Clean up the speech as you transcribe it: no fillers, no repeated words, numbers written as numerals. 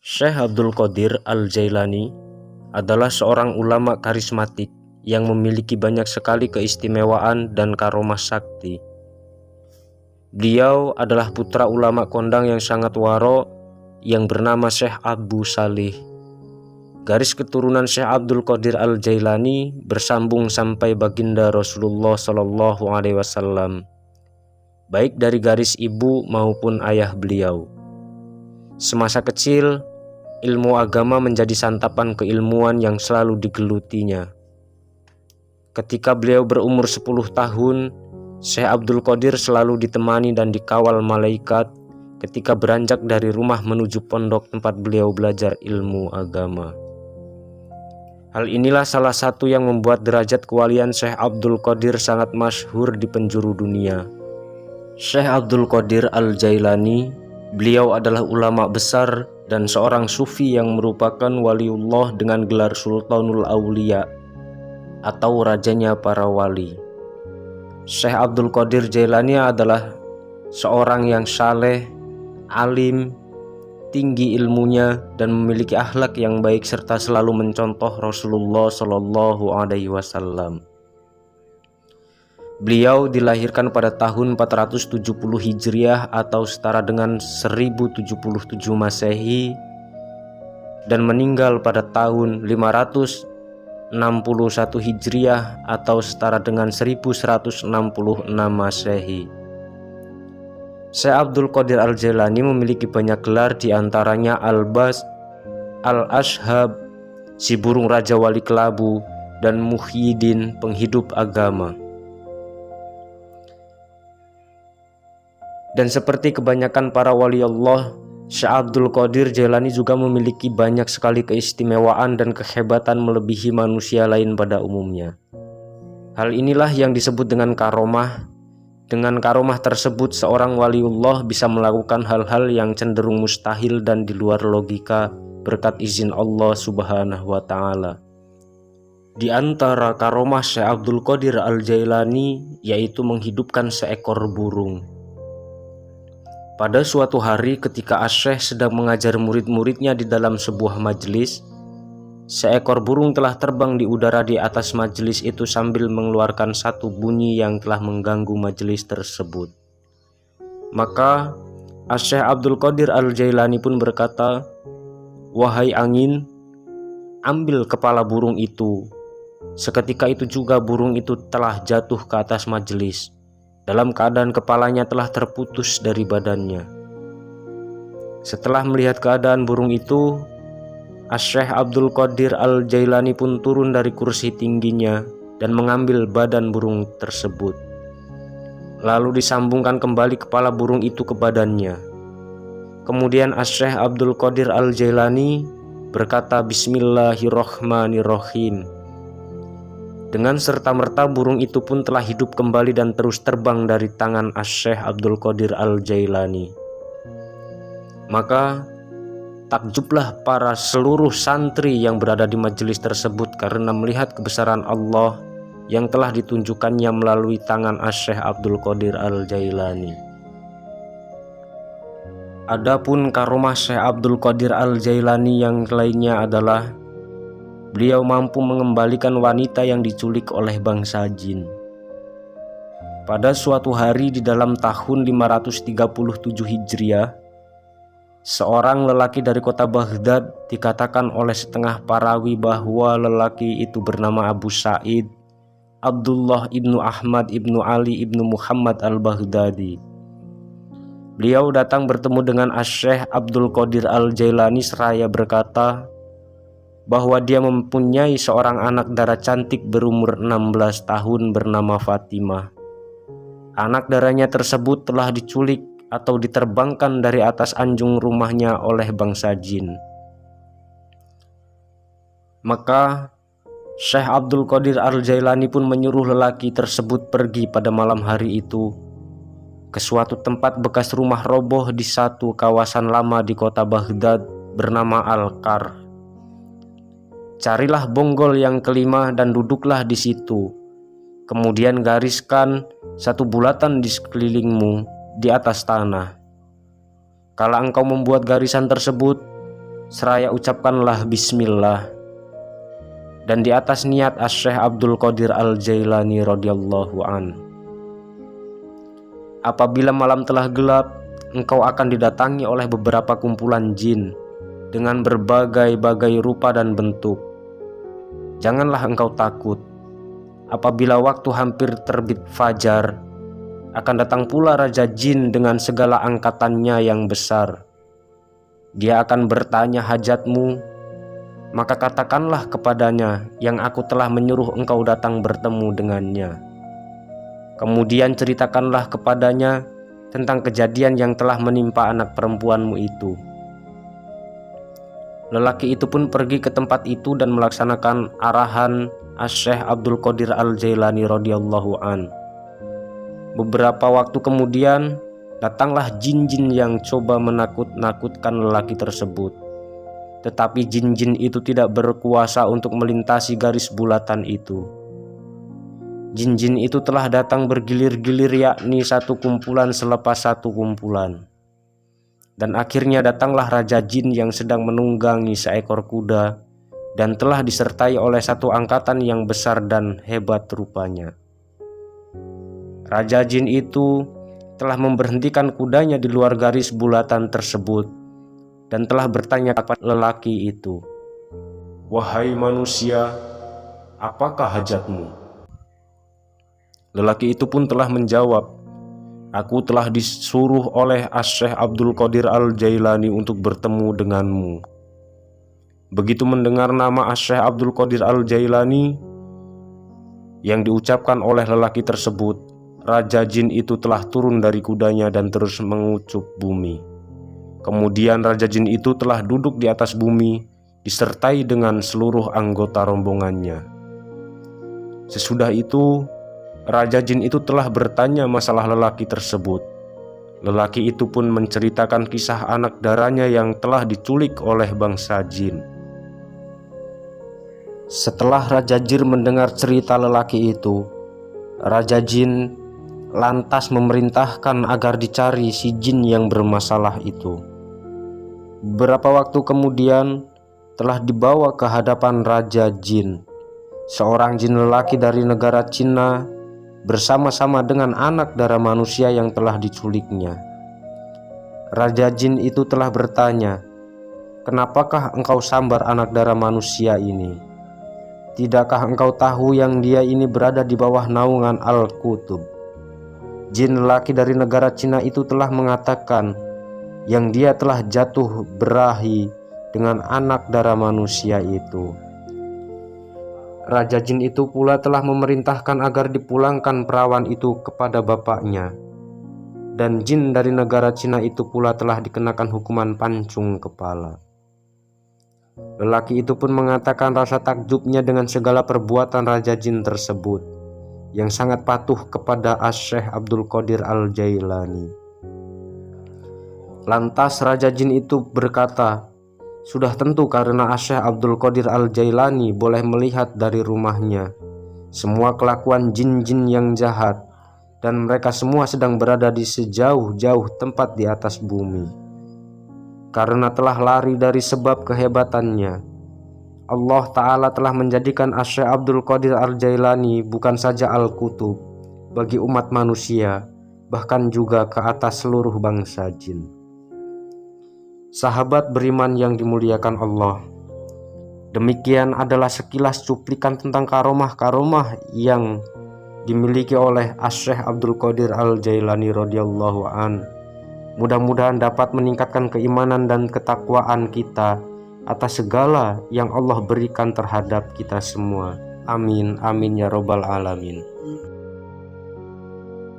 Syekh Abdul Qadir Al-Jailani adalah seorang ulama karismatik yang memiliki banyak sekali keistimewaan dan karomah sakti. Beliau adalah putra ulama kondang yang sangat waro yang bernama Syekh Abu Salih. Garis keturunan Syekh Abdul Qadir Al-Jailani bersambung sampai baginda Rasulullah Shallallahu Alaihi Wasallam, baik dari garis ibu maupun ayah beliau. Semasa kecil, ilmu agama menjadi santapan keilmuan yang selalu digelutinya. Ketika beliau berumur 10 tahun, Syekh Abdul Qadir selalu ditemani dan dikawal malaikat ketika beranjak dari rumah menuju pondok tempat beliau belajar ilmu agama. Hal inilah salah satu yang membuat derajat kewalian Syekh Abdul Qadir sangat masyhur di penjuru dunia. Syekh Abdul Qadir Al-Jailani, beliau adalah ulama besar dan seorang sufi yang merupakan waliullah dengan gelar Sultanul Aulia atau rajanya para wali. Syekh Abdul Qadir Jailani adalah seorang yang saleh, alim, tinggi ilmunya dan memiliki akhlak yang baik serta selalu mencontoh Rasulullah Shallallahu Alaihi Wasallam. Beliau dilahirkan pada tahun 470 Hijriah atau setara dengan 1077 Masehi dan meninggal pada tahun 561 Hijriah atau setara dengan 1166 Masehi. Syekh Abdul Qadir Al-Jailani memiliki banyak gelar, diantaranya Al-Bas, Al-Ashhab, si burung raja wali kelabu, dan Muhyiddin, penghidup agama. Dan seperti kebanyakan para wali Allah, Syekh Abdul Qadir Jailani juga memiliki banyak sekali keistimewaan dan kehebatan melebihi manusia lain pada umumnya. Hal inilah yang disebut dengan karomah. Dengan karomah tersebut, seorang waliullah bisa melakukan hal-hal yang cenderung mustahil dan di luar logika berkat izin Allah Subhanahu wa Ta'ala. Di antara karomah Syekh Abdul Qadir Al-Jailani yaitu menghidupkan seekor burung. Pada suatu hari ketika Asy-Syaikh sedang mengajar murid-muridnya di dalam sebuah majelis, seekor burung telah terbang di udara di atas majelis itu sambil mengeluarkan satu bunyi yang telah mengganggu majelis tersebut. Maka Asy-Syaikh Abdul Qadir Al-Jailani pun berkata, "Wahai angin, ambil kepala burung itu." Seketika itu juga burung itu telah jatuh ke atas majelis, dalam keadaan kepalanya telah terputus dari badannya. Setelah melihat keadaan burung itu, Asy-Syaikh Abdul Qadir Al-Jailani pun turun dari kursi tingginya dan mengambil badan burung tersebut. Lalu disambungkan kembali kepala burung itu ke badannya. Kemudian Asy-Syaikh Abdul Qadir Al-Jailani berkata, "Bismillahirrahmanirrahim." Dengan serta-merta burung itu pun telah hidup kembali dan terus terbang dari tangan Asy-Syaikh Abdul Qadir Al-Jailani. Maka takjublah para seluruh santri yang berada di majelis tersebut karena melihat kebesaran Allah yang telah ditunjukkannya melalui tangan Asy-Syaikh Abdul Qadir Al-Jailani. Adapun karomah Syekh Abdul Qadir Al-Jailani yang lainnya adalah beliau mampu mengembalikan wanita yang diculik oleh bangsa jin. Pada suatu hari di dalam tahun 537 Hijriah, seorang lelaki dari kota Baghdad, dikatakan oleh setengah parawi bahwa lelaki itu bernama Abu Sa'id Abdullah ibnu Ahmad ibnu Ali ibnu Muhammad al-Baghdadi. Beliau datang bertemu dengan Asy-Syaikh Abdul Qadir Al-Jailani seraya berkata bahwa dia mempunyai seorang anak darah cantik berumur 16 tahun bernama Fatimah. Anak darahnya tersebut telah diculik atau diterbangkan dari atas anjung rumahnya oleh bangsa jin. Maka Syekh Abdul Qadir Al-Jailani pun menyuruh lelaki tersebut pergi pada malam hari itu ke suatu tempat bekas rumah roboh di satu kawasan lama di kota Baghdad bernama Al-Kar. Carilah bonggol yang kelima dan duduklah di situ. Kemudian gariskan satu bulatan di sekelilingmu di atas tanah. Kala engkau membuat garisan tersebut, seraya ucapkanlah bismillah. Dan di atas niat Asy-Syaikh Abdul Qadir Al-Jailani radhiyallahu an. Apabila malam telah gelap, engkau akan didatangi oleh beberapa kumpulan jin dengan berbagai-bagai rupa dan bentuk. Janganlah engkau takut. Apabila waktu hampir terbit fajar, akan datang pula Raja Jin dengan segala angkatannya yang besar. Dia akan bertanya hajatmu, maka katakanlah kepadanya yang aku telah menyuruh engkau datang bertemu dengannya. Kemudian ceritakanlah kepadanya tentang kejadian yang telah menimpa anak perempuanmu itu. Lelaki itu pun pergi ke tempat itu dan melaksanakan arahan Asy-Syaikh Abdul Qadir Al-Jailani radhiyallahu an. Beberapa waktu kemudian datanglah jin-jin yang coba menakut-nakutkan lelaki tersebut. Tetapi jin-jin itu tidak berkuasa untuk melintasi garis bulatan itu. Jin-jin itu telah datang bergilir-gilir, yakni satu kumpulan selepas satu kumpulan. Dan akhirnya datanglah Raja Jin yang sedang menunggangi seekor kuda dan telah disertai oleh satu angkatan yang besar dan hebat rupanya. Raja Jin itu telah memberhentikan kudanya di luar garis bulatan tersebut dan telah bertanya kepada lelaki itu, "Wahai manusia, apakah hajatmu?" Lelaki itu pun telah menjawab, "Aku telah disuruh oleh Asy-Syaikh Abdul Qadir Al-Jailani untuk bertemu denganmu." Begitu mendengar nama Asy-Syaikh Abdul Qadir Al-Jailani yang diucapkan oleh lelaki tersebut, Raja Jin itu telah turun dari kudanya dan terus mengucup bumi. Kemudian Raja Jin itu telah duduk di atas bumi disertai dengan seluruh anggota rombongannya. Sesudah itu Raja Jin itu telah bertanya masalah lelaki tersebut. Lelaki itu pun menceritakan kisah anak darahnya yang telah diculik oleh bangsa jin. Setelah Raja Jin mendengar cerita lelaki itu, Raja Jin lantas memerintahkan agar dicari si jin yang bermasalah itu. Beberapa waktu kemudian telah dibawa ke hadapan Raja Jin seorang jin lelaki dari negara Cina bersama-sama dengan anak darah manusia yang telah diculiknya. Raja Jin itu telah bertanya, "Kenapakah engkau sambar anak darah manusia ini? Tidakkah engkau tahu yang dia ini berada di bawah naungan Al-Qutub?" Jin lelaki dari negara Cina itu telah mengatakan yang dia telah jatuh berahi dengan anak darah manusia itu. Raja Jin itu pula telah memerintahkan agar dipulangkan perawan itu kepada bapaknya. Dan jin dari negara Cina itu pula telah dikenakan hukuman pancung kepala. Lelaki itu pun mengatakan rasa takjubnya dengan segala perbuatan Raja Jin tersebut, yang sangat patuh kepada Asy-Syaikh Abdul Qadir Al-Jailani. Lantas Raja Jin itu berkata, "Sudah tentu karena Asy-Syaikh Abdul Qadir Al-Jailani boleh melihat dari rumahnya semua kelakuan jin-jin yang jahat, dan mereka semua sedang berada di sejauh-jauh tempat di atas bumi. Karena telah lari dari sebab kehebatannya, Allah Ta'ala telah menjadikan Asy-Syaikh Abdul Qadir Al-Jailani bukan saja Al-Qutub bagi umat manusia, bahkan juga ke atas seluruh bangsa jin." Sahabat beriman yang dimuliakan Allah, demikian adalah sekilas cuplikan tentang karomah-karomah yang dimiliki oleh Asy-Syaikh Abdul Qadir Al-Jailani radhiyallahu an. Mudah-mudahan dapat meningkatkan keimanan dan ketakwaan kita atas segala yang Allah berikan terhadap kita semua. Amin, amin ya robbal alamin.